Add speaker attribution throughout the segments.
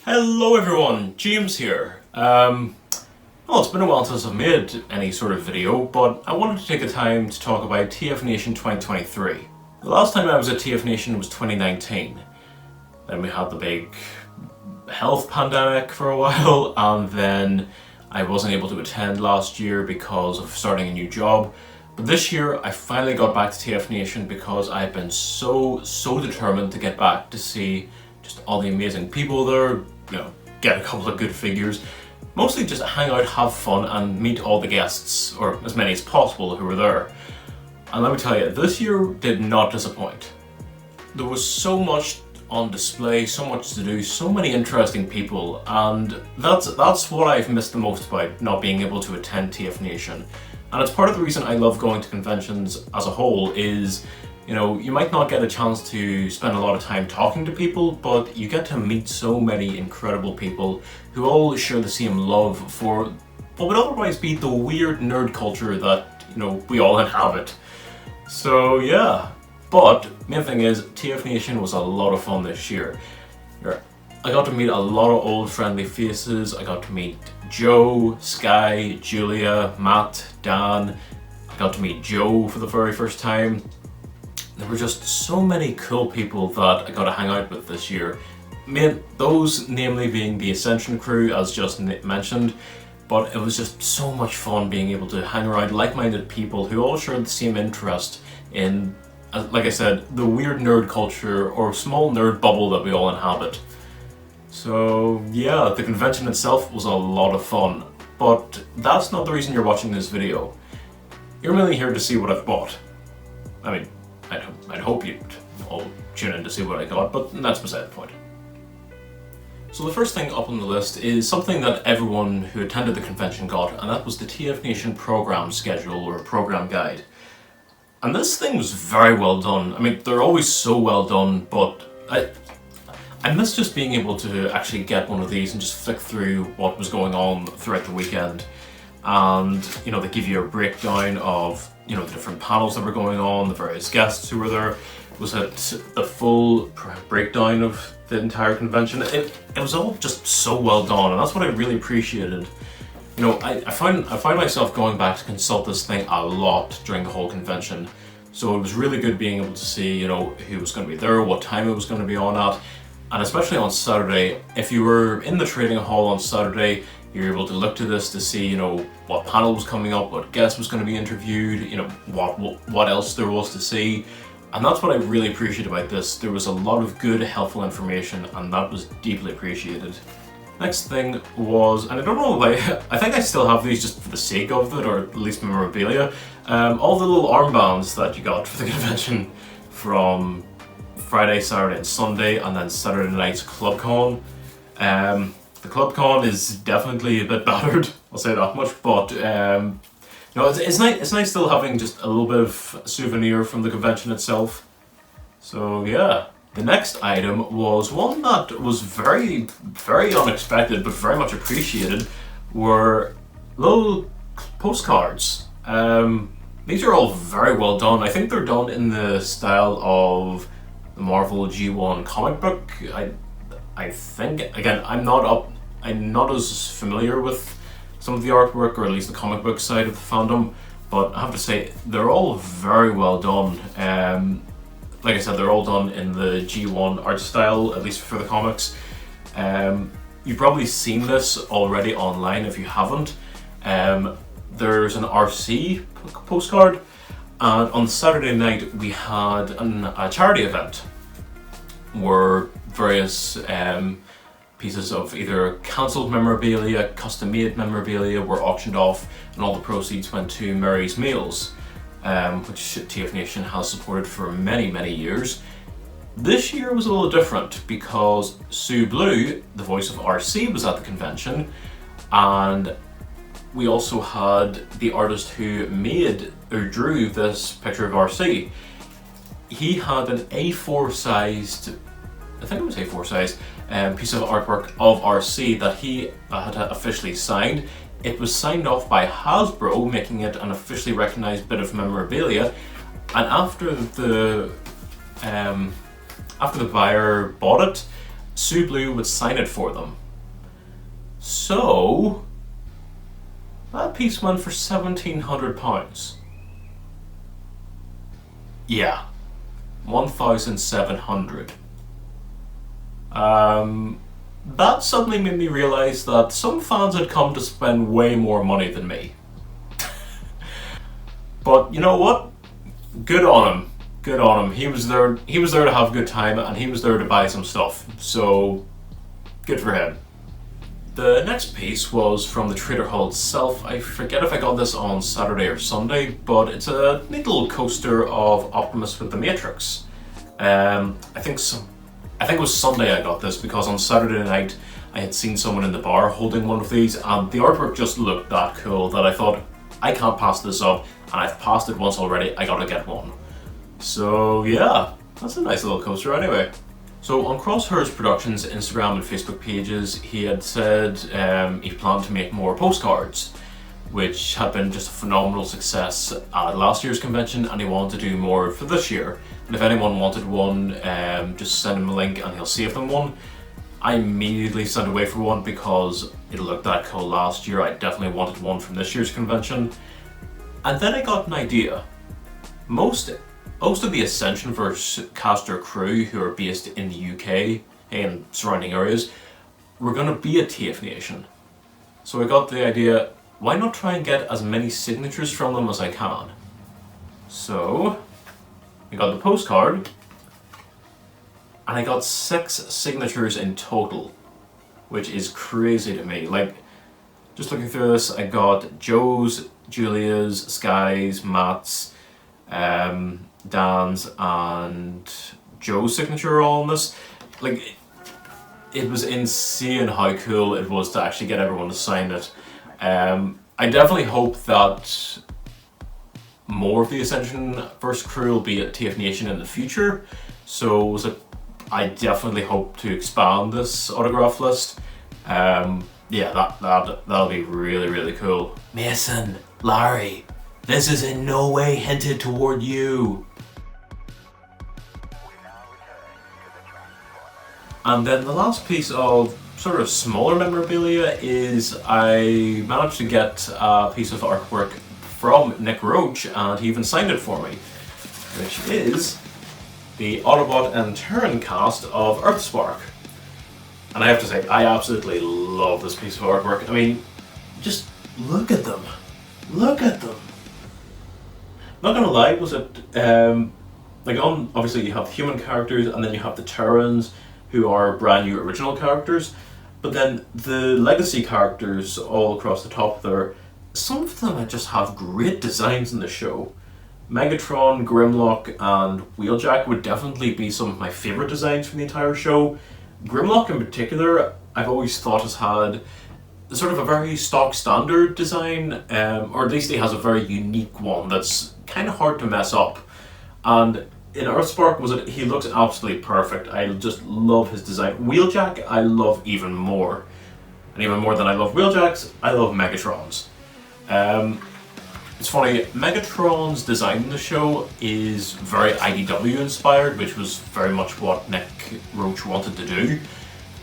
Speaker 1: Hello everyone, James here. Well, it's been a while since I've made any sort of video, but I wanted to take the time to talk about TFNation 2023. The last time I was at TFNation was 2019. Then we had the big health pandemic for a while, and then I wasn't able to attend last year because of starting a new job. But this year I finally got back to TFNation because I've been so determined to get back to see just all the amazing people there, get a couple of good figures, mostly just hang out, have fun and meet all the guests, or as many as possible who were there. And let me tell you, this year did not disappoint. There was so much on display, so much to do, so many interesting people, and that's what I've missed the most about not being able to attend TFNation. And it's part of the reason I love going to conventions as a whole is, you might not get a chance to spend a lot of time talking to people, but you get to meet so many incredible people who all share the same love for what would otherwise be the weird nerd culture that, we all inhabit. So yeah, but main thing is, TFNation was a lot of fun this year. I got to meet a lot of old friendly faces. I got to meet Joe, Sky, Julia, Matt, Dan. I got to meet Joe for the very first time. There were just so many cool people that I got to hang out with this year. Those namely being the Ascension crew, as just mentioned, but it was just so much fun being able to hang around like-minded people who all shared the same interest in, like I said, the weird nerd culture or small nerd bubble that we all inhabit. So yeah, the convention itself was a lot of fun, but that's not the reason you're watching this video. You're mainly here to see what I've bought. I mean, I'd hope you'd all tune in to see what I got, but that's beside the point. So the first thing up on the list is something that everyone who attended the convention got, and that was the TFNation program schedule or program guide. And this thing was very well done. I mean, they're always so well done, but I miss just being able to actually get one of these and just flick through what was going on throughout the weekend. And, they give you a breakdown of, the different panels that were going on, the various guests who were there. Was it the full breakdown of the entire convention? It was all just so well done, and that's what I really appreciated. I find myself going back to consult this thing a lot during the whole convention. So it was really good being able to see, who was going to be there, what time it was going to be on at. And especially on Saturday, if you were in the trading hall on Saturday, you're able to look to this to see, what panel was coming up, what guest was going to be interviewed, what else there was to see. And that's what I really appreciate about this. There was a lot of good, helpful information, and that was deeply appreciated. Next thing was, and I don't know, I think I still have these just for the sake of it, or at least memorabilia, all the little armbands that you got for the convention from Friday, Saturday and Sunday, and then Saturday night's ClubCon. The ClubCon is definitely a bit battered, I'll say that much, but it's nice still having just a little bit of souvenir from the convention itself. So yeah. The next item was one that was very unexpected but very much appreciated, were little postcards. These are all very well done. I think they're done in the style of the Marvel G1 comic book. I think, again, I'm not as familiar with some of the artwork, or at least the comic book side of the fandom, but I have to say they're all very well done. Like I said, they're all done in the G1 art style, at least for the comics. You've probably seen this already online if you haven't. There's an RC postcard, and on Saturday night we had a charity event where various pieces of either cancelled memorabilia, custom-made memorabilia were auctioned off, and all the proceeds went to Mary's Meals, which TFNation has supported for many years. This year was a little different because Sue Blue, the voice of RC, was at the convention, and we also had the artist who made or drew this picture of RC. He had an A4 sized, I think it was A4 size, piece of artwork of RC that he had officially signed. It was signed off by Hasbro, making it an officially recognised bit of memorabilia. And after the buyer bought it, Sue Blue would sign it for them. So that piece went for £1,700. Yeah, 1,700. That suddenly made me realise that some fans had come to spend way more money than me. But you know what? Good on him. Good on him. He was there to have a good time, and he was there to buy some stuff. So good for him. The next piece was from the Trader Hall itself. I forget if I got this on Saturday or Sunday, but it's a neat little coaster of Optimus with the Matrix. I think it was Sunday I got this, because on Saturday night I had seen someone in the bar holding one of these, and the artwork just looked that cool that I thought, I can't pass this up, and I've passed it once already, I gotta get one. So yeah, that's a nice little coaster anyway. So on Crosshairs Productions Instagram and Facebook pages, he had said he planned to make more postcards, which had been just a phenomenal success at last year's convention, and he wanted to do more for this year. And if anyone wanted one, just send him a link and he'll save them one. I immediately sent away for one because it looked that cool last year. I definitely wanted one from this year's convention. And then I got an idea. Most of the Ascensionverse cast or crew who are based in the UK and surrounding areas were going to be at TFNation. So I got the idea, why not try and get as many signatures from them as I can? So I got the postcard, and I got 6 signatures in total, which is crazy to me. Like, just looking through this, I got Joe's, Julia's, Sky's, Matt's, Dan's, and Joe's signature all on this. Like, it was insane how cool it was to actually get everyone to sign it. I definitely hope that more of the Ascensionverse crew will be at TFNation in the future. So I definitely hope to expand this autograph list. Yeah, that'll be really, really cool. Mason, Larry, this is in no way hinted toward you. And then the last piece of sort of smaller memorabilia is I managed to get a piece of artwork from Nick Roach, and he even signed it for me, which is the Autobot and Terran cast of Earthspark. And I have to say, I absolutely love this piece of artwork. I mean, just look at them. Look at them. Not gonna lie, was it obviously you have human characters, and then you have the Terrans, who are brand new original characters, but then the legacy characters all across the top there, some of them just have great designs in the show. Megatron, Grimlock, and Wheeljack would definitely be some of my favourite designs from the entire show. Grimlock in particular, I've always thought has had sort of a very stock standard design, or at least he has a very unique one that's kind of hard to mess up. And in Earthspark, he looks absolutely perfect. I just love his design. Wheeljack, I love even more. And even more than I love Wheeljack's, I love Megatron's. It's funny, Megatron's design in the show is very IDW inspired, which was very much what Nick Roach wanted to do.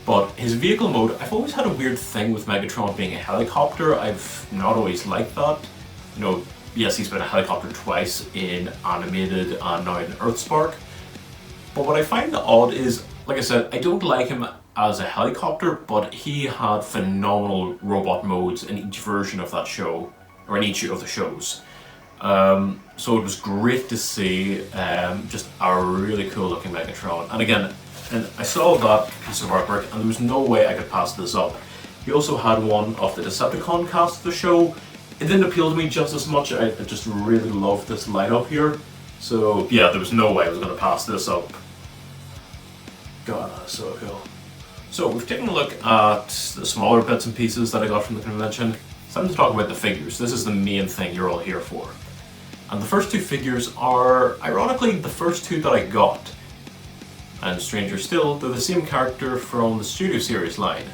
Speaker 1: But his vehicle mode, I've always had a weird thing with Megatron being a helicopter. I've not always liked that. You know, yes, he's been a helicopter twice in animated and now in Earthspark. But what I find odd is, like I said, I don't like him as a helicopter, but he had phenomenal robot modes in each version of that show, or in each of the shows. So it was great to see just a really cool looking Megatron. And again, I saw that piece of artwork and there was no way I could pass this up. He also had one of the Decepticon cast of the show. It didn't appeal to me just as much. I just really love this lineup here. So yeah, there was no way I was going to pass this up. God, that's so cool. So we've taken a look at the smaller bits and pieces that I got from the convention. It's time to talk about the figures. This is the main thing you're all here for. And the first 2 figures are, ironically, the first 2 that I got. And stranger still, they're the same character from the Studio Series line.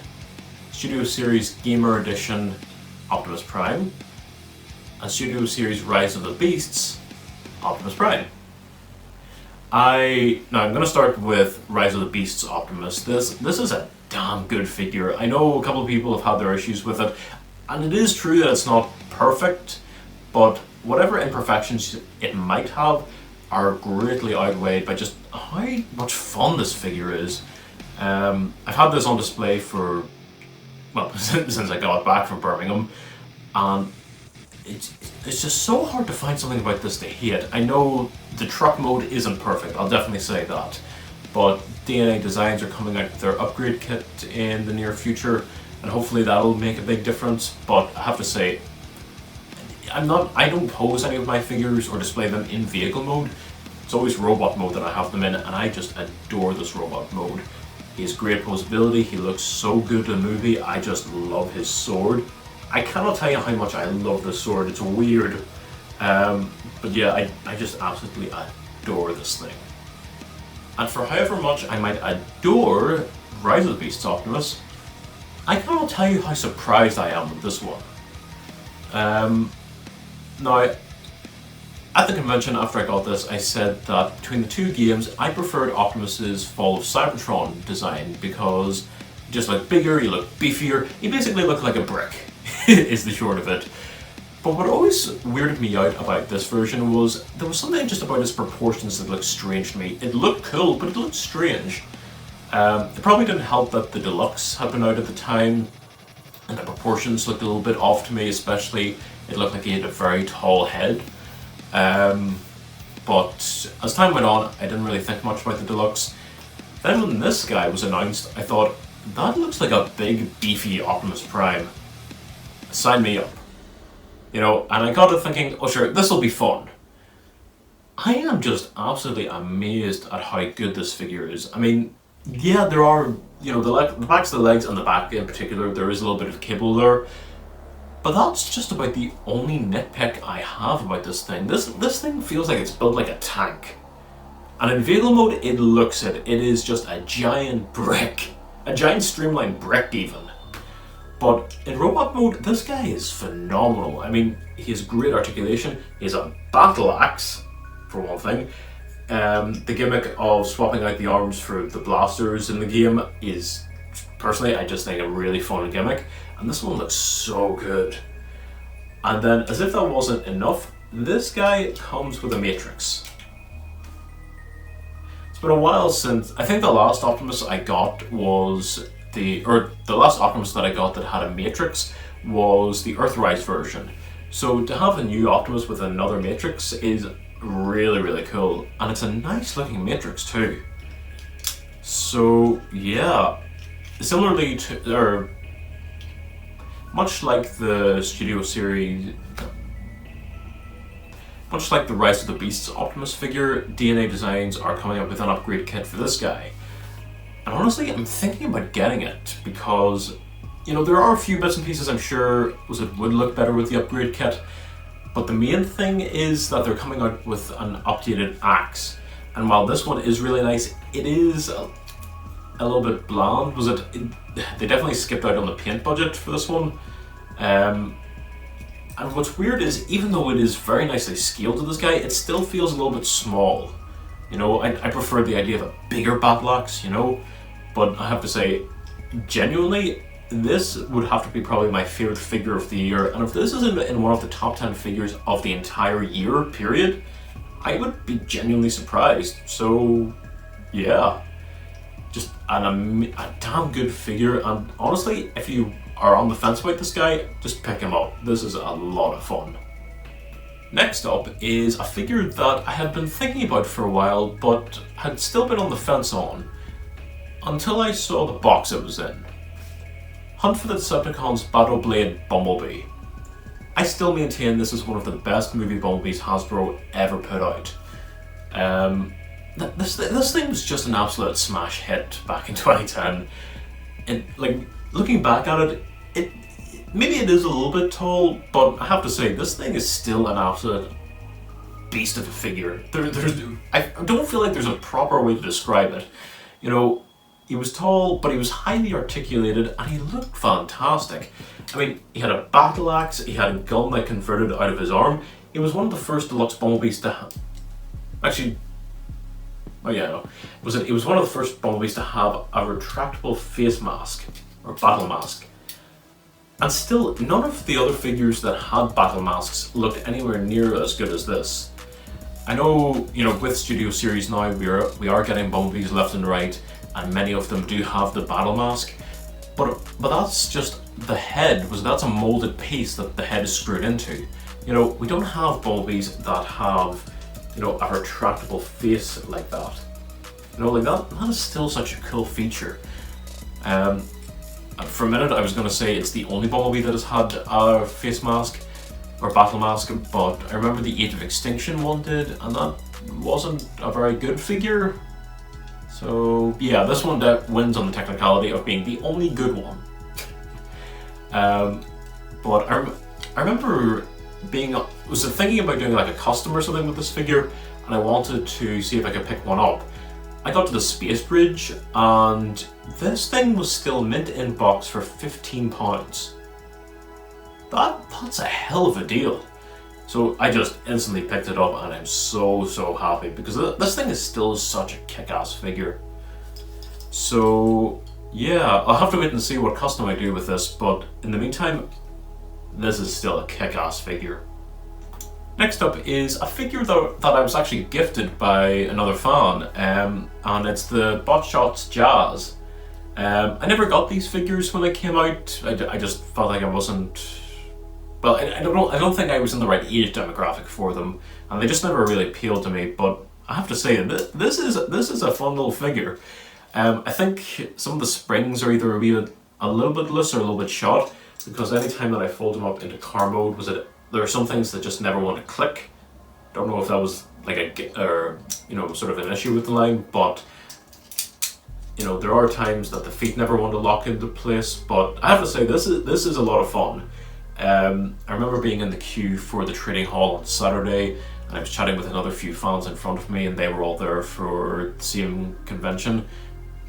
Speaker 1: Studio Series Gamer Edition Optimus Prime, and Studio Series Rise of the Beasts Optimus Prime. Now I'm gonna start with Rise of the Beasts Optimus. This is a damn good figure. I know a couple of people have had their issues with it, and it is true that it's not perfect, but whatever imperfections it might have are greatly outweighed by just how much fun this figure is. I've had this on display for, well, since I got it back from Birmingham, and it's just so hard to find something about this to hate. I know the truck mode isn't perfect, I'll definitely say that, but DNA Designs are coming out with their upgrade kit in the near future, and hopefully that'll make a big difference. But I have to say, I don't pose any of my figures or display them in vehicle mode. It's always robot mode that I have them in, and I just adore this robot mode. He has great posability, he looks so good in the movie, I just love his sword. I cannot tell you how much I love this sword, it's weird. But yeah, I just absolutely adore this thing. And for however much I might adore Rise of the Beasts Optimus, I cannot tell you how surprised I am with this one. Now, at the convention after I got this, I said that between the two games, I preferred Optimus's Fall of Cybertron design because he just looked bigger, he looked beefier, he basically looked like a brick, is the short of it. But what always weirded me out about this version was there was something just about his proportions that looked strange to me. It looked cool, but it looked strange. It probably didn't help that the Deluxe had been out at the time, and the proportions looked a little bit off to me, especially it looked like he had a very tall head. But as time went on, I didn't really think much about the Deluxe. Then when this guy was announced, I thought, that looks like a big, beefy Optimus Prime. Sign me up. You know, and I got to thinking, oh sure, this'll be fun. I am just absolutely amazed at how good this figure is. I mean, yeah, there are, you know, the backs of the legs and the back in particular, there is a little bit of kibble there. But that's just about the only nitpick I have about this thing. This thing feels like it's built like a tank. And in vehicle mode, it looks it. It is just a giant brick. A giant streamlined brick even. But in robot mode, this guy is phenomenal. I mean, he has great articulation. He has a battle axe, for one thing. The gimmick of swapping out the arms for the blasters in the game is, personally, I just think a really fun gimmick. And this one looks so good. And then, as if that wasn't enough, this guy comes with a matrix. It's been a while since, I think the last Optimus I got was the last Optimus that I got that had a matrix was the Earthrise version. So to have a new Optimus with another matrix is really, really cool. And it's a nice looking matrix too. So yeah, similarly to, or much like the Studio Series, much like the Rise of the Beasts Optimus figure, DNA Designs are coming up with an upgrade kit for this guy. And honestly, I'm thinking about getting it because, you know, there are a few bits and pieces I'm sure would look better with the upgrade kit, but the main thing is that they're coming out with an updated axe. And while this one is really nice, it is a little bit bland. They definitely skipped out on the paint budget for this one. And what's weird is, even though it is very nicely scaled to this guy, it still feels a little bit small. You know, I prefer the idea of a bigger battle axe, you know, but I have to say, genuinely, this would have to be probably my favorite figure of the year, and if this is in one of the top 10 figures of the entire year, period, I would be genuinely surprised. So, yeah, just a damn good figure, and honestly, if you are on the fence about this guy, just pick him up. This is a lot of fun. Next up is a figure that I had been thinking about for a while, but had still been on the fence on, until I saw the box it was in. Hunt for the Decepticons Battle Blade Bumblebee. I still maintain this is one of the best movie Bumblebees Hasbro ever put out. This thing was just an absolute smash hit back in 2010. And like, looking back at it, maybe it is a little bit tall, but I have to say, this thing is still an absolute beast of a figure. I don't feel like there's a proper way to describe it. You know, he was tall, but he was highly articulated, and he looked fantastic. I mean, he had a battle axe, he had a gun that converted out of his arm. He was one of the first deluxe Bumblebees to have... Actually, Oh yeah, no. It was one of the first Bumblebees to have a retractable face mask, or battle mask. And still, none of the other figures that had battle masks looked anywhere near as good as this. I know, with Studio Series now, we are getting Bumblebees left and right, and many of them do have the battle mask, but that's just the head. That's a molded piece that the head is screwed into. We don't have Bumblebees that have, a retractable face like that. That is still such a cool feature. For a minute I was going to say it's the only Bumblebee that has had a face mask or battle mask, but I remember the Age of Extinction one did, and that wasn't a very good figure. So yeah, this one wins on the technicality of being the only good one. But I remember was thinking about doing like a custom or something with this figure, and I wanted to see if I could pick one up. I got to the Space Bridge, and this thing was still mint in box for £15. That's a hell of a deal. So I just instantly picked it up, and I'm so happy because this thing is still such a kick-ass figure. So yeah, I'll have to wait and see what custom I do with this, but in the meantime, this is still a kick-ass figure. Next up is a figure that I was actually gifted by another fan, and it's the Botshots Jazz. I never got these figures when they came out. I just felt like I wasn't... Well, I don't think I was in the right age demographic for them, and they just never really appealed to me. But I have to say, this is a fun little figure. I think some of the springs are either a little bit loose or a little bit short, because anytime that I fold them up into car mode, there are some things that just never want to click. Don't know if that was like sort of an issue with the line, but there are times that the feet never want to lock into place. But I have to say, this is a lot of fun. I remember being in the queue for the trading hall on Saturday, and I was chatting with another few fans in front of me, and they were all there for the same convention.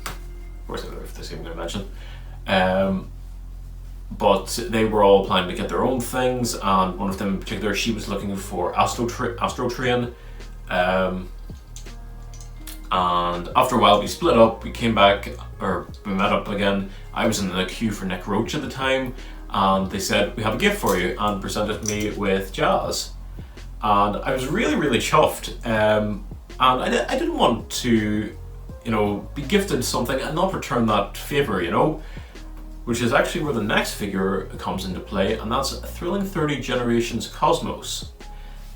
Speaker 1: Of course, they were there for the same convention. But they were all planning to get their own things, and one of them in particular, she was looking for Astro Train. And after a while we split up, we came back, or we met up again. I was in the queue for Nick Roach at the time, and they said, "We have a gift for you," and presented me with Jazz. And I was really chuffed, and I didn't want to, be gifted something and not return that favour, which is actually where the next figure comes into play, and that's Thrilling 30 Generations Cosmos.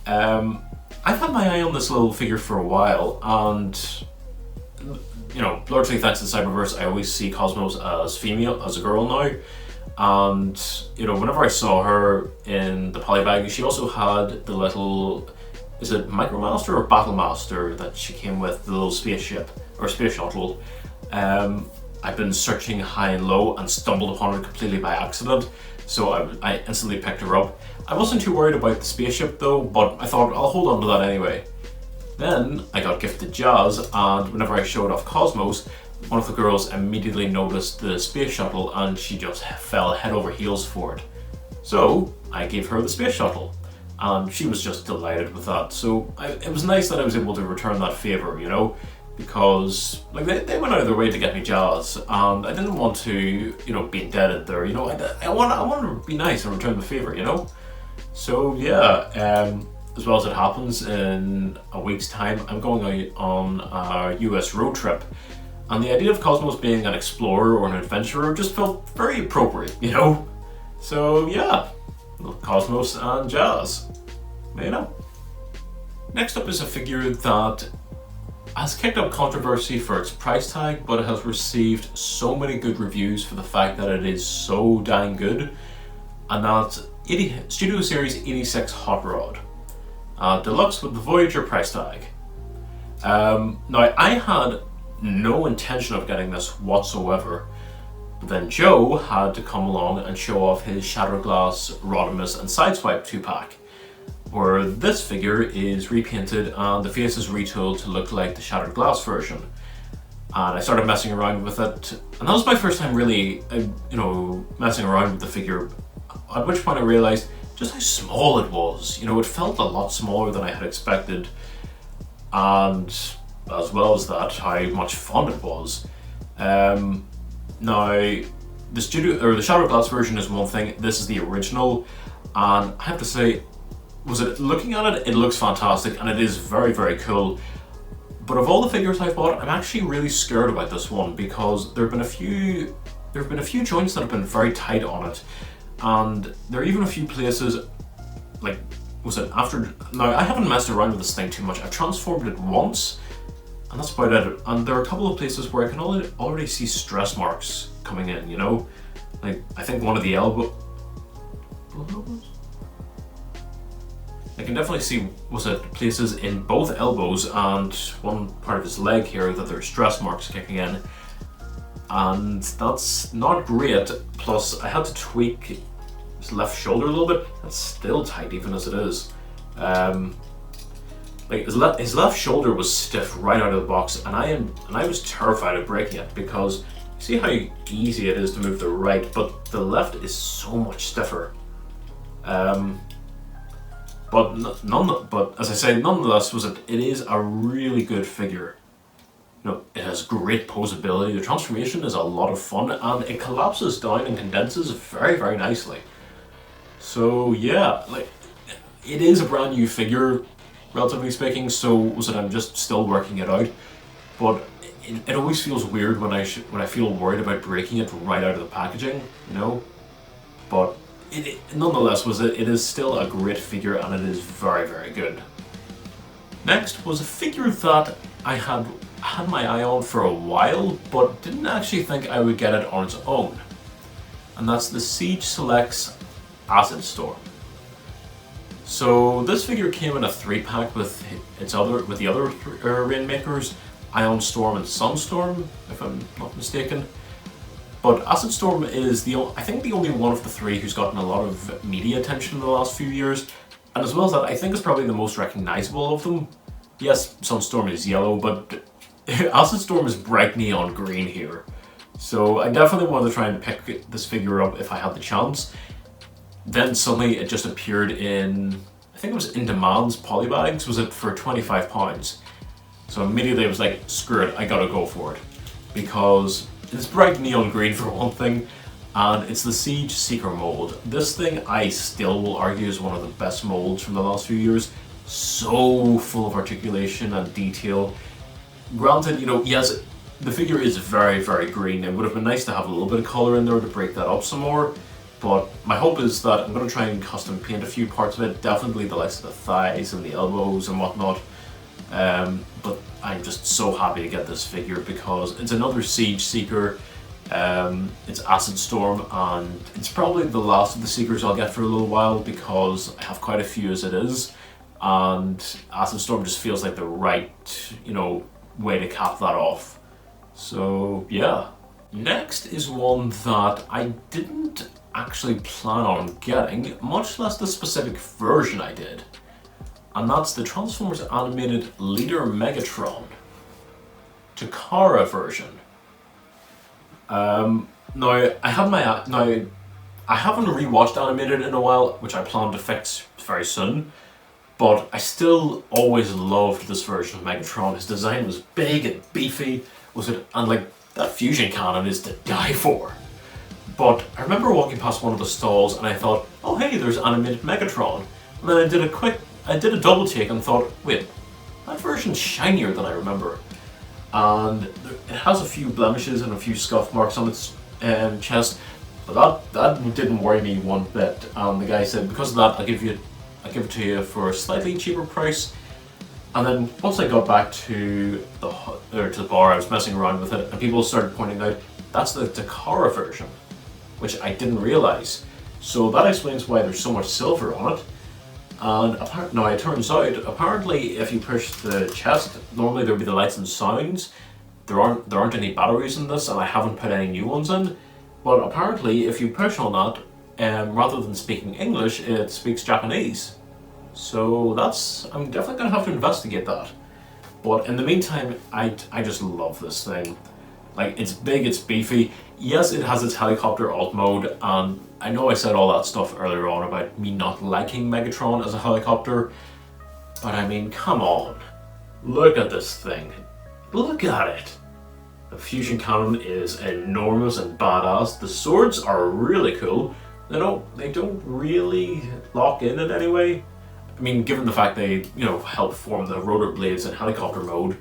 Speaker 1: I've had my eye on this little figure for a while, and largely thanks to the Cyberverse, I always see Cosmos as a girl now. And whenever I saw her in the polybag, she also had the little, is it Micromaster or Battlemaster that she came with, the little spaceship or space shuttle. I've been searching high and low and stumbled upon her completely by accident, so I instantly picked her up. I wasn't too worried about the spaceship though, but I thought I'll hold on to that anyway. Then I got gifted Jazz, and whenever I showed off Cosmos, one of the girls immediately noticed the space shuttle, and she just fell head over heels for it. So I gave her the space shuttle, and she was just delighted with that. So it was nice that I was able to return that favour, because they went out of their way to get me Jazz, and I didn't want to, be indebted there. I want to be nice and return the favour, So yeah, as well as it happens, in a week's time, I'm going out on a US road trip. And the idea of Cosmos being an explorer or an adventurer just felt very appropriate, So yeah, Cosmos and Jazz, Next up is a figure that has kicked up controversy for its price tag, but it has received so many good reviews for the fact that it is so dang good, and that's Studio Series 86 Hot Rod. Deluxe with the Voyager price tag. Now, I had no intention of getting this whatsoever, but then Joe had to come along and show off his Shatterglass, Rodimus and Sideswipe 2-pack, where this figure is repainted and the face is retooled to look like the Shattered Glass version. And I started messing around with it, and that was my first time really, messing around with the figure, at which point I realised just how small it was. It felt a lot smaller than I had expected, and as well as that, how much fun it was. Now, the Shattered Glass version is one thing. This is the original, and I have to say, looking at it, it looks fantastic, and it is very, very cool. But of all the figures I've bought, I'm actually really scared about this one because there have been a few joints that have been very tight on it, and there are even a few places, like, now I haven't messed around with this thing too much. I've transformed it once, and that's about it. And there are a couple of places where I can already see stress marks coming in, you know? Like, I think one of the elbows? I can definitely see, places in both elbows and one part of his leg here that there are stress marks kicking in. And that's not great. Plus, I had to tweak his left shoulder a little bit. That's still tight even as it is. Like his left shoulder was stiff right out of the box, and I was terrified of breaking it because you see how easy it is to move the right, but the left is so much stiffer. But as I say, nonetheless, it is a really good figure. You know, it has great posability. The transformation is a lot of fun, and it collapses down and condenses very, very nicely. So yeah, like, it is a brand new figure, relatively speaking. So I'm just still working it out. But it always feels weird when I feel worried about breaking it right out of the packaging, you know. But nonetheless, it is still a great figure, and it is very, very good. Next was a figure that I had my eye on for a while, but didn't actually think I would get it on its own. And that's the Siege Selects Acid Storm. So this figure came in a 3-pack with the other Rainmakers, Ion Storm and Sunstorm, if I'm not mistaken. But Acid Storm is I think the only one of the 3 who's gotten a lot of media attention in the last few years, and as well as that, I think is probably the most recognizable of them. Yes, Sunstorm is yellow, but Acid Storm is bright neon green here. So I definitely wanted to try and pick this figure up if I had the chance. Then suddenly it just appeared in, I think it was in Demand's polybags, for £25. So immediately I was like, screw it, I gotta go for it. Because it's bright neon green for one thing, and it's the Siege Seeker mold. This thing I still will argue is one of the best molds from the last few years. So full of articulation and detail. Granted, you know, yes, the figure is very, very green. It would have been nice to have a little bit of colour in there to break that up some more. But my hope is that I'm going to try and custom paint a few parts of it. Definitely the likes of the thighs and the elbows and whatnot. But I'm just so happy to get this figure because it's another Siege Seeker. It's Acid Storm, and it's probably the last of the Seekers I'll get for a little while because I have quite a few as it is. And Acid Storm just feels like the right, you know, way to cap that off. So yeah. Next is one that I didn't actually plan on getting, much less the specific version I did. And that's the Transformers Animated Leader Megatron Takara version. Now I haven't rewatched Animated in a while, which I plan to fix very soon. But I still always loved this version of Megatron. His design was big and beefy, and like that fusion cannon is to die for. But I remember walking past one of the stalls and I thought, oh hey, there's animated Megatron. And then I did a double take and thought, wait, that version's shinier than I remember. And it has a few blemishes and a few scuff marks on its chest, but that didn't worry me one bit. And the guy said, because of that, I'll give it to you for a slightly cheaper price. And then once I got back to the bar, I was messing around with it, and people started pointing out that's the Takara version, which I didn't realize. So that explains why there's so much silver on it. And now it turns out, apparently, if you push the chest, normally there would be the lights and sounds. There aren't any batteries in this, and I haven't put any new ones in. But apparently, if you push on that, rather than speaking English, it speaks Japanese. So I'm definitely gonna have to investigate that. But in the meantime, I just love this thing. Like, it's big, it's beefy. Yes, it has its helicopter alt mode, and I know I said all that stuff earlier on about me not liking Megatron as a helicopter, but I mean, come on. Look at this thing. Look at it! The fusion cannon is enormous and badass. The swords are really cool. They don't really lock in any way. I mean, given the fact they, help form the rotor blades in helicopter mode.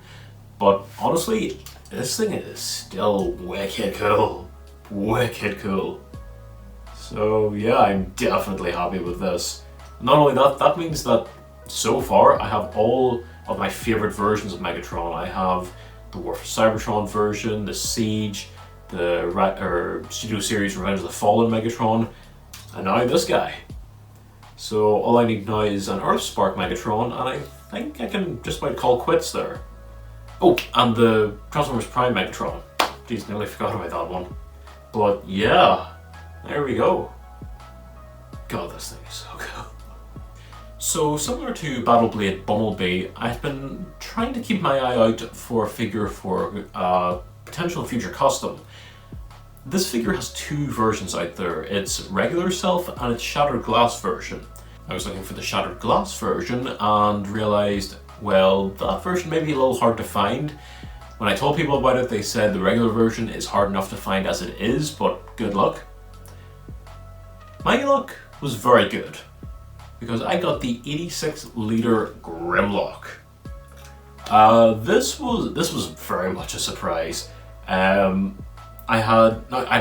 Speaker 1: But honestly, this thing is still wicked cool. Wicked cool. So yeah, I'm definitely happy with this. Not only that means that so far I have all of my favorite versions of Megatron. I have the War for Cybertron version, the Siege, the Studio Series Revenge of the Fallen Megatron, and now this guy. So all I need now is an Earthspark Megatron, and I think I can just about call quits there. Oh, and the Transformers Prime Megatron. Jeez, nearly forgot about that one. But yeah, there we go. God, this thing is so cool. So similar to Battleblade Bumblebee, I've been trying to keep my eye out for a figure for potential future custom. This figure has two versions out there. It's regular self and it's shattered glass version. I was looking for the shattered glass version and realized, well, that version may be a little hard to find. When I told people about it, they said the regular version is hard enough to find as it is, but good luck. My luck was very good, because I got the 86-liter Grimlock. This was very much a surprise. I'd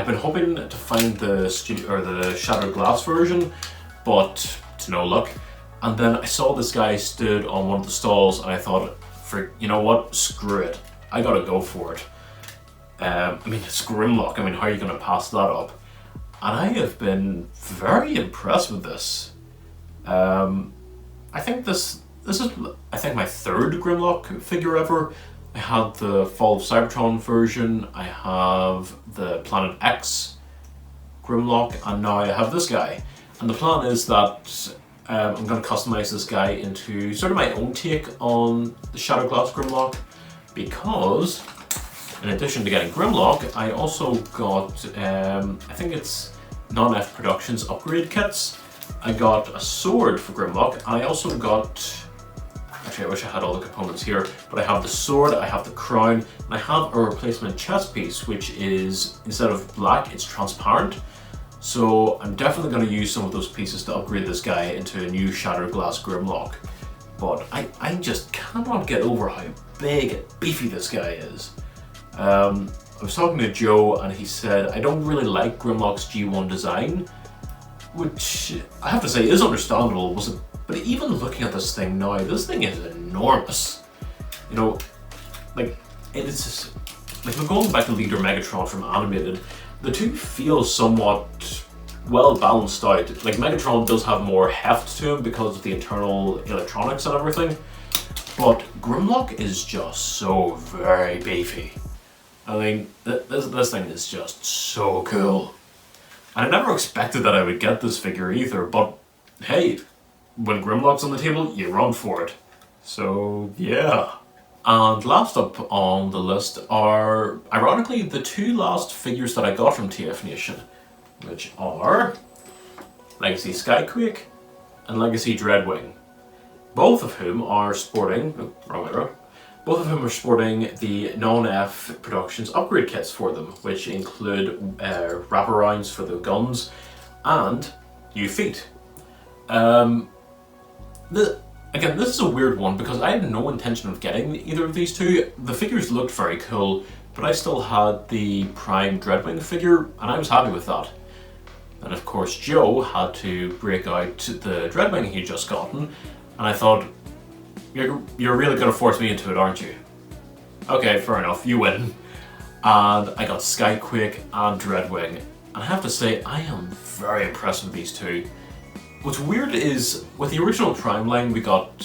Speaker 1: been hoping to find the shattered glass version, but to no luck. And then I saw this guy stood on one of the stalls, and I thought, you know what? Screw it. I gotta go for it. I mean, it's Grimlock. I mean, how are you gonna pass that up? And I have been very impressed with this. I think this is my third Grimlock figure ever. I had the Fall of Cybertron version, I have the Planet X Grimlock, and now I have this guy. And the plan is that I'm going to customize this guy into sort of my own take on the Shadow Glass Grimlock, because in addition to getting Grimlock, I also got, I think it's Non-F Productions upgrade kits. I got a sword for Grimlock, and I also got, actually I wish I had all the components here, but I have the sword, I have the crown, and I have a replacement chest piece, which is, instead of black, it's transparent. So I'm definitely going to use some of those pieces to upgrade this guy into a new Shattered Glass Grimlock. But I just cannot get over how big and beefy this guy is. I was talking to Joe and he said, I don't really like Grimlock's G1 design, which I have to say is understandable, but even looking at this thing now, this thing is enormous. You know, like, it's just, like, we're going back to Leader Megatron from Animated, the two feel somewhat well balanced out. Like, Megatron does have more heft to him because of the internal electronics and everything, but Grimlock is just so very beefy. I mean, this thing is just so cool. And I never expected that I would get this figure either, but hey, when Grimlock's on the table, you run for it. So yeah. And last up on the list are, ironically, the two last figures that I got from TFNation, which are Legacy Skyquake and Legacy Dreadwing. Both of whom are sporting, wrong arrow, both of whom are sporting the Non-F Productions upgrade kits for them, which include wraparounds for the guns and new feet. Again, this is a weird one because I had no intention of getting either of these two. The figures looked very cool, but I still had the Prime Dreadwing figure, and I was happy with that. And of course, Joe had to break out the Dreadwing he'd just gotten, and I thought, you're really going to force me into it, aren't you? Okay, fair enough, you win. And I got Skyquake and Dreadwing, and I have to say, I am very impressed with these two. What's weird is, with the original Prime line, we got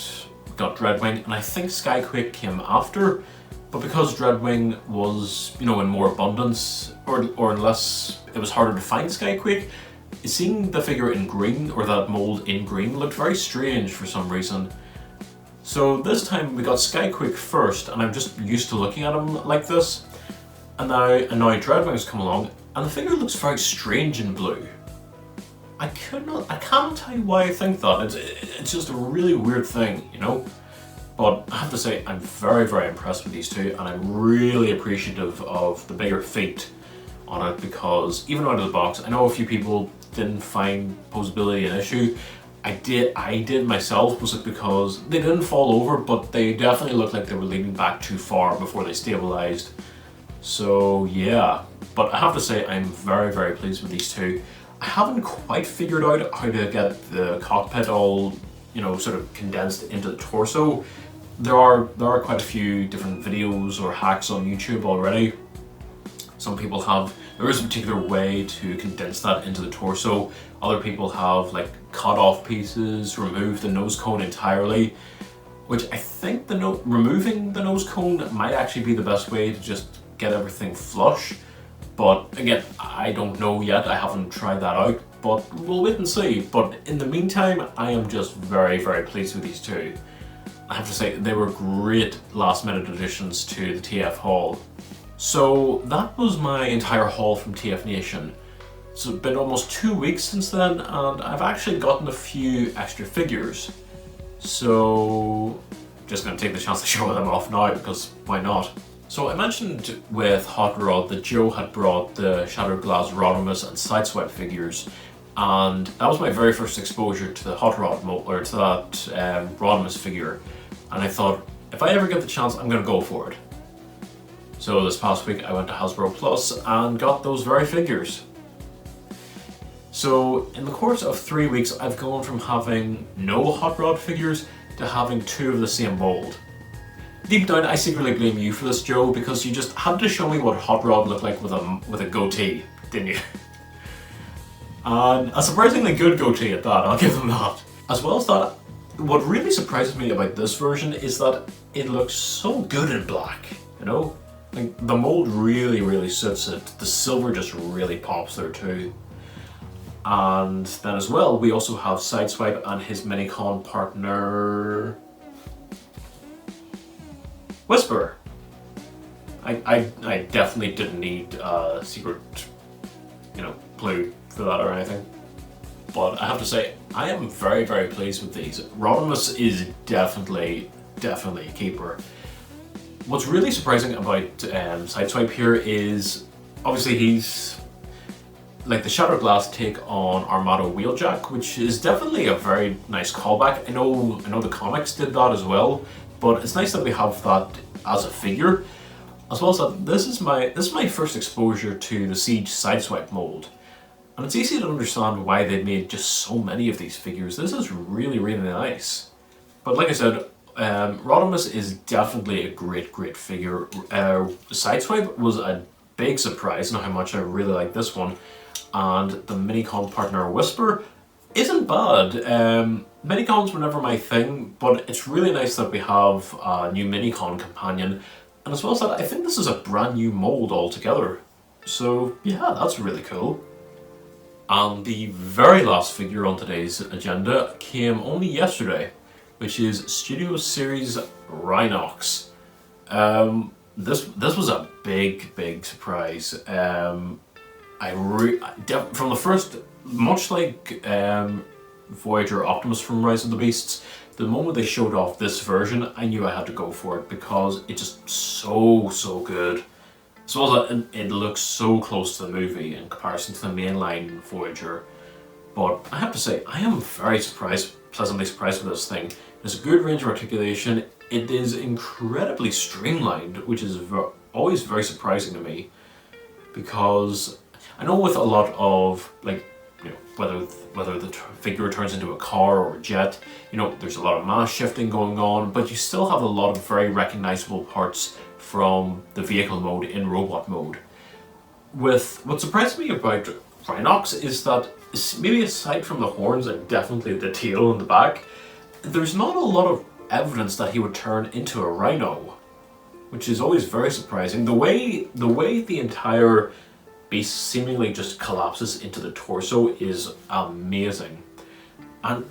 Speaker 1: Dreadwing, and I think Skyquake came after, but because Dreadwing was, in more abundance, or unless it was harder to find Skyquake, seeing the figure in green, or that mold in green, looked very strange for some reason. So this time we got Skyquake first, and I'm just used to looking at him like this, and now Dreadwing's come along, and the figure looks very strange in blue. I can't tell you why I think that. It's just a really weird thing, But I have to say, I'm very, very impressed with these two, and I'm really appreciative of the bigger feet on it, because even out of the box, I know a few people didn't find posability an issue. I did myself. Was it because they didn't fall over, but they definitely looked like they were leaning back too far before they stabilized. So yeah, but I have to say I'm very, very pleased with these two. I haven't quite figured out how to get the cockpit all, sort of condensed into the torso. There are quite a few different videos or hacks on YouTube already. Some people there is a particular way to condense that into the torso. Other people have like cut off pieces, remove the nose cone entirely, which I think removing the nose cone might actually be the best way to just get everything flush. But again, I don't know yet. I haven't tried that out, but we'll wait and see. But in the meantime, I am just very, very pleased with these two. I have to say, they were great last minute additions to the TF haul. So that was my entire haul from TFNation. It's been almost 2 weeks since then, and I've actually gotten a few extra figures. So just going to take the chance to show them off now, because why not? So I mentioned with Hot Rod that Joe had brought the Shattered Glass Rodimus and Sideswipe figures, and that was my very first exposure to the Hot Rod or to that Rodimus figure, and I thought, if I ever get the chance, I'm going to go for it. So this past week I went to Hasbro Plus and got those very figures. So in the course of 3 weeks, I've gone from having no Hot Rod figures to having 2 of the same mold. Deep down, I secretly blame you for this, Joe, because you just had to show me what Hot Rod looked like with a goatee, didn't you? And a surprisingly good goatee at that, I'll give them that. As well as that, what really surprises me about this version is that it looks so good in black, Like, the mold really, really suits it. The silver just really pops there too. And then as well, we also have Sideswipe and his Minicon partner, Whisper. I definitely didn't need a secret, clue for that or anything. But I have to say, I am very, very pleased with these. Rodimus is definitely a keeper. What's really surprising about Sideswipe here is, obviously he's like the Shattered Glass take on Armado Wheeljack, which is definitely a very nice callback. I know the comics did that as well, but it's nice that we have that as a figure. As well as that, this is my first exposure to the Siege Sideswipe mold. And it's easy to understand why they made just so many of these figures. This is really, really nice. But like I said, Rodimus is definitely a great figure. Sideswipe was a big surprise in how much I really like this one. And the Minicon partner Whisper isn't bad. Minicons were never my thing, but it's really nice that we have a new Minicon companion. And as well as that, I think this is a brand new mold altogether. So yeah, that's really cool. And the very last figure on today's agenda came only yesterday, which is Studio Series Rhinox. This was a big surprise. From the first, much like Voyager Optimus from Rise of the Beasts, the moment they showed off this version, I knew I had to go for it because it's just so good. As well as that, it looks so close to the movie in comparison to the mainline Voyager. But I have to say, I am very pleasantly surprised with this thing. There's a good range of articulation. It is incredibly streamlined, which is always very surprising to me, because I know with a lot of whether the figure turns into a car or a jet, there's a lot of mass shifting going on, but you still have a lot of very recognizable parts from the vehicle mode in robot mode. What surprised me about Rhinox is that, maybe aside from the horns and definitely the tail and the back, there's not a lot of evidence that he would turn into a rhino, which is always very surprising. The way the entire beast seemingly just collapses into the torso is amazing. And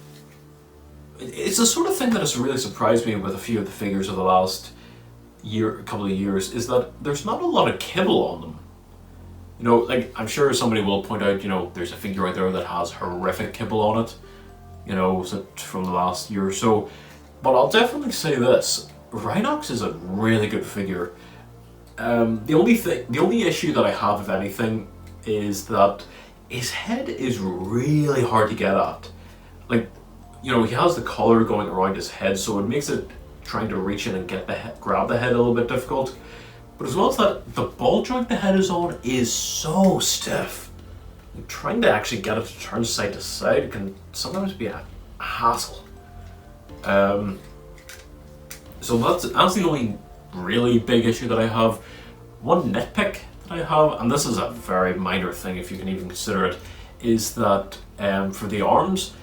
Speaker 1: it's the sort of thing that has really surprised me with a few of the figures of the last couple of years, is that there's not a lot of kibble on them. Like, I'm sure somebody will point out, there's a figure out there that has horrific kibble on it, from the last year or so. But I'll definitely say this, Rhinox is a really good figure. The only issue that I have, if anything, is that his head is really hard to get at. Like, you know, he has the collar going around his head, so it makes it trying to reach in and grab the head a little bit difficult. But as well as that, the ball joint the head is on is so stiff. And trying to actually get it to turn side to side can sometimes be a hassle. So that's the only really big issue that I have. One nitpick that I have, and this is a very minor thing if you can even consider it, is that for the arms,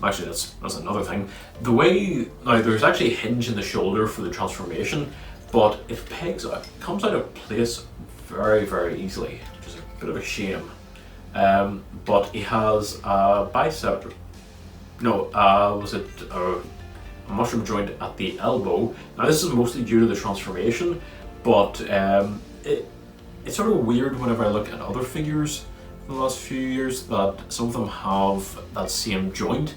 Speaker 1: actually that's another thing. The way, now there's actually a hinge in the shoulder for the transformation, but it comes out of place very, very easily, which is a bit of a shame. But he has a bicep, a mushroom joint at the elbow. Now this is mostly due to the transformation, but it's sort of weird whenever I look at other figures in the last few years that some of them have that same joint.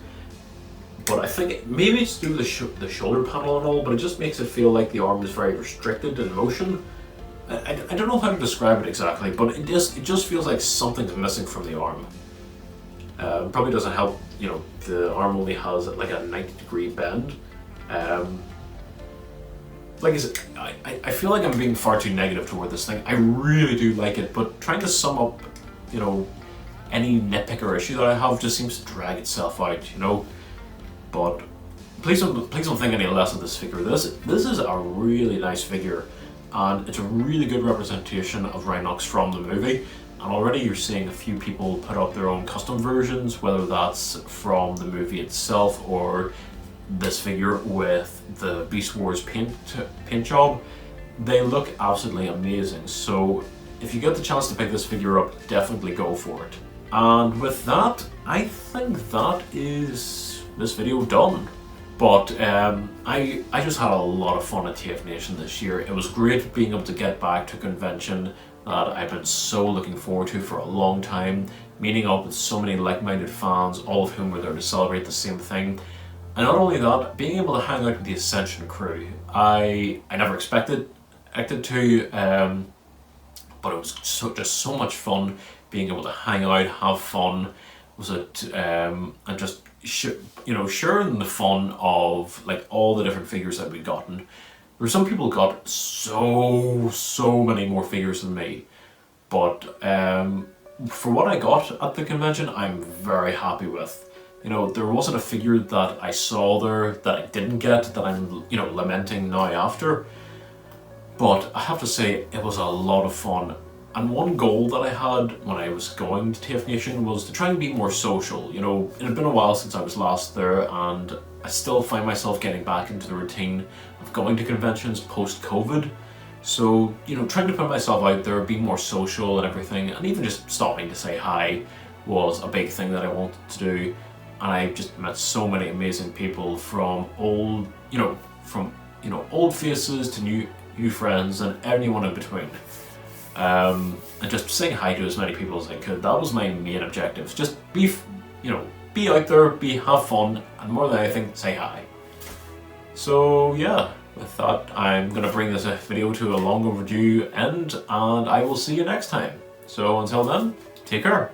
Speaker 1: But I think maybe it's due to the shoulder panel and all, but it just makes it feel like the arm is very restricted in motion. I don't know how to describe it exactly, but it just feels like something's missing from the arm. Probably doesn't help, you know, the arm only has like a 90-degree bend. Like I said, I feel like I'm being far too negative toward this thing. I really do like it, but trying to sum up, you know, any nitpick or issue that I have just seems to drag itself out, you know. But please don't think any less of this figure. This is a really nice figure, and it's a really good representation of Rhinox from the movie. And already you're seeing a few people put up their own custom versions, whether that's from the movie itself or this figure with the Beast Wars paint job. They look absolutely amazing. So if you get the chance to pick this figure up, definitely go for it. And with that, I think that is this video done. But I just had a lot of fun at TFNation this year. It was great being able to get back to a convention that I've been so looking forward to for a long time, meeting up with so many like-minded fans, all of whom were there to celebrate the same thing. And not only that, being able to hang out with the Ascension crew. I never expected to, but it was just so much fun being able to hang out, have fun, and just sharing the fun of like all the different figures that we'd gotten. There were some people got so many more figures than me, but for what I got at the convention, I'm very happy with. You know, there wasn't a figure that I saw there that I didn't get that I'm, you know, lamenting now after. But I have to say, it was a lot of fun. And one goal that I had when I was going to TFNation was to try and be more social. You know, it had been a while since I was last there, and I still find myself getting back into the routine of going to conventions post-COVID. So, you know, trying to put myself out there, be more social and everything, and even just stopping to say hi was a big thing that I wanted to do. And I just met so many amazing people from old faces to new friends and anyone in between. And just saying hi to as many people as I could. That was my main objective. Just be out there, have fun, and more than anything, say hi. So yeah, with that, I'm gonna bring this video to a long overdue end, and I will see you next time. So until then, take care.